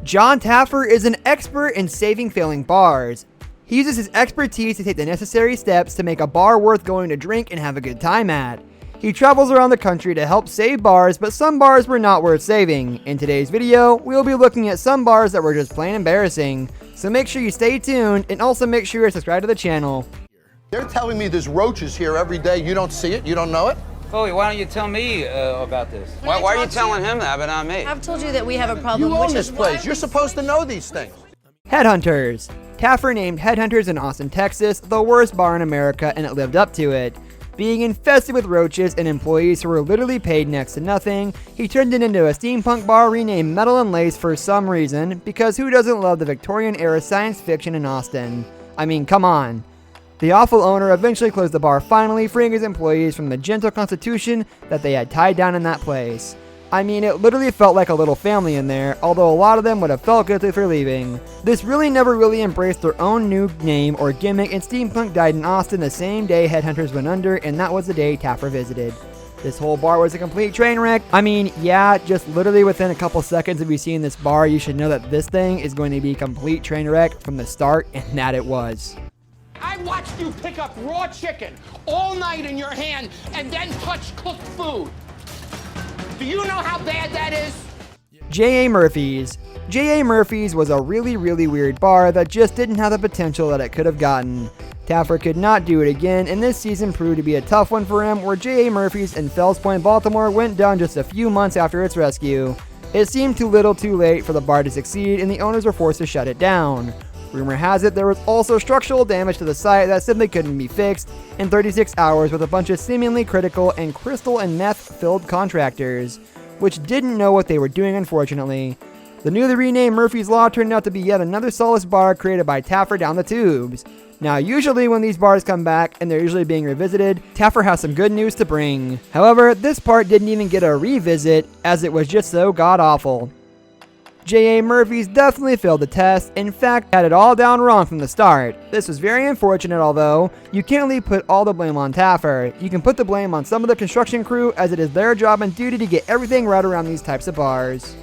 Jon Taffer is an expert in saving failing bars. He uses his expertise to take the necessary steps to make a bar worth going to drink and have a good time at. He travels around the country to help save bars, but some bars were not worth saving. In today's video, we'll be looking at some bars that were just plain embarrassing. So make sure you stay tuned, and also make sure you're subscribed to the channel. They're telling me there's roaches here every day. You don't see it? You don't know it? Chloe, why don't you tell me about this? Why are you telling him that, but not me? I've told you that we have a problem. You own this place. You're supposed to know these things. Headhunters. Taffer named Headhunters in Austin, Texas, the worst bar in America, and it lived up to it. Being infested with roaches and employees who were literally paid next to nothing, he turned it into a steampunk bar renamed Metal and Lace for some reason, because who doesn't love the Victorian-era science fiction in Austin? I mean, come on. The awful owner eventually closed the bar, finally freeing his employees from the gentle constitution that they had tied down in that place. I mean, it literally felt like a little family in there, although a lot of them would have felt guilty for leaving. This really never really embraced their own new name or gimmick, and steampunk died in Austin the same day Headhunters went under, and that was the day Taffer visited. This whole bar was a complete train wreck. I mean, yeah, just literally within a couple seconds of you seeing this bar, you should know that this thing is going to be a complete train wreck from the start, and that it was. I watched you pick up raw chicken all night in your hand and then touch cooked food. Do you know how bad that is? J.A. Murphy's. J.A. Murphy's was a really weird bar that just didn't have the potential that it could have gotten. Taffer could not do it again, and this season proved to be a tough one for him, where J.A. Murphy's in Fells Point, Baltimore went down just a few months after its rescue. It seemed too little too late for the bar to succeed, and the owners were forced to shut it down. Rumor has it there was also structural damage to the site that simply couldn't be fixed in 36 hours with a bunch of seemingly critical and crystal and meth-filled contractors, which didn't know what they were doing, unfortunately. The newly renamed Murphy's Law turned out to be yet another solace bar created by Taffer down the tubes. Now, usually when these bars come back, and they're usually being revisited, Taffer has some good news to bring. However, this part didn't even get a revisit, as it was just so god-awful. J.A. Murphy's definitely failed the test, in fact had it all down wrong from the start. This was very unfortunate, although you can't really put all the blame on Taffer. You can put the blame on some of the construction crew, as it is their job and duty to get everything right around these types of bars.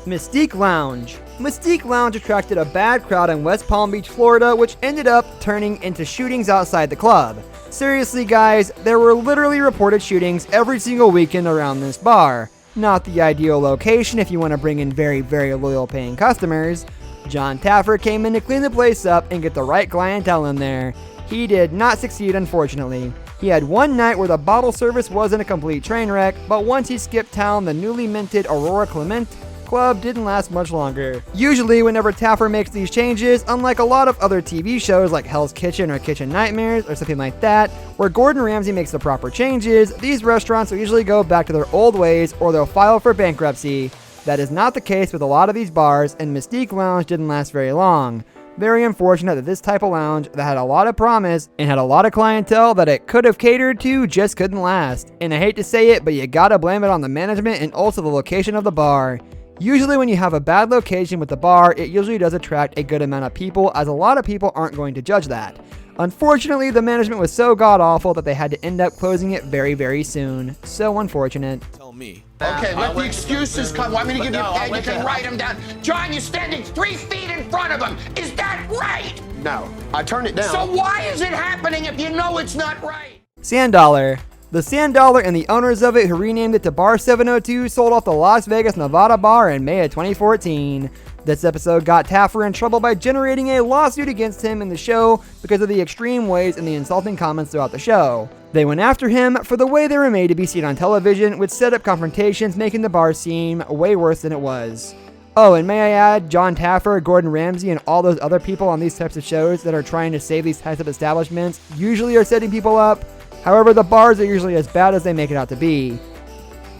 Mystique Lounge. Mystique Lounge attracted a bad crowd in West Palm Beach, Florida, which ended up turning into shootings outside the club. Seriously guys, there were literally reported shootings every single weekend around this bar. Not the ideal location if you want to bring in very loyal paying customers. Jon Taffer came in to clean the place up and get the right clientele in there. He did not succeed, unfortunately. He had one night where the bottle service wasn't a complete train wreck, but once he skipped town, the newly minted Aurora Clement club didn't last much longer. Usually whenever Taffer makes these changes, unlike a lot of other TV shows like Hell's Kitchen or Kitchen Nightmares or something like that, where Gordon Ramsay makes the proper changes, these restaurants will usually go back to their old ways or they'll file for bankruptcy. That is not the case with a lot of these bars, and Mystique Lounge didn't last very long. Very unfortunate that this type of lounge that had a lot of promise and had a lot of clientele that it could have catered to just couldn't last. And I hate to say it, but you gotta blame it on the management and also the location of the bar. Usually when you have a bad location with the bar, it usually does attract a good amount of people, as a lot of people aren't going to judge that. Unfortunately, the management was so god-awful that they had to end up closing it very soon. So unfortunate. Tell me. Okay, let the excuses come. Want me to give you a pen? You can write them down. John, you're standing 3 feet in front of him. Is that right? No. I turned it down. So why is it happening if you know it's not right? Sand Dollar. The Sand Dollar and the owners of it, who renamed it to Bar 702, sold off the Las Vegas, Nevada bar in May of 2014. This episode got Taffer in trouble by generating a lawsuit against him in the show because of the extreme ways and the insulting comments throughout the show. They went after him for the way they were made to be seen on television, which set up confrontations, making the bar seem way worse than it was. Oh, and may I add, Jon Taffer, Gordon Ramsay, and all those other people on these types of shows that are trying to save these types of establishments usually are setting people up. However, the bars are usually as bad as they make it out to be.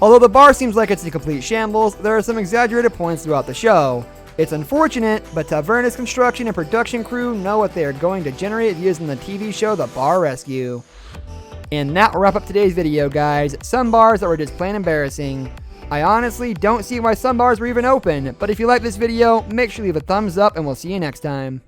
Although the bar seems like it's a complete shambles, there are some exaggerated points throughout the show. It's unfortunate, but Taverna's construction and production crew know what they are going to generate using the TV show The Bar Rescue. And that will wrap up today's video, guys. Some bars that were just plain embarrassing. I honestly don't see why some bars were even open, but if you like this video, make sure you leave a thumbs up and we'll see you next time.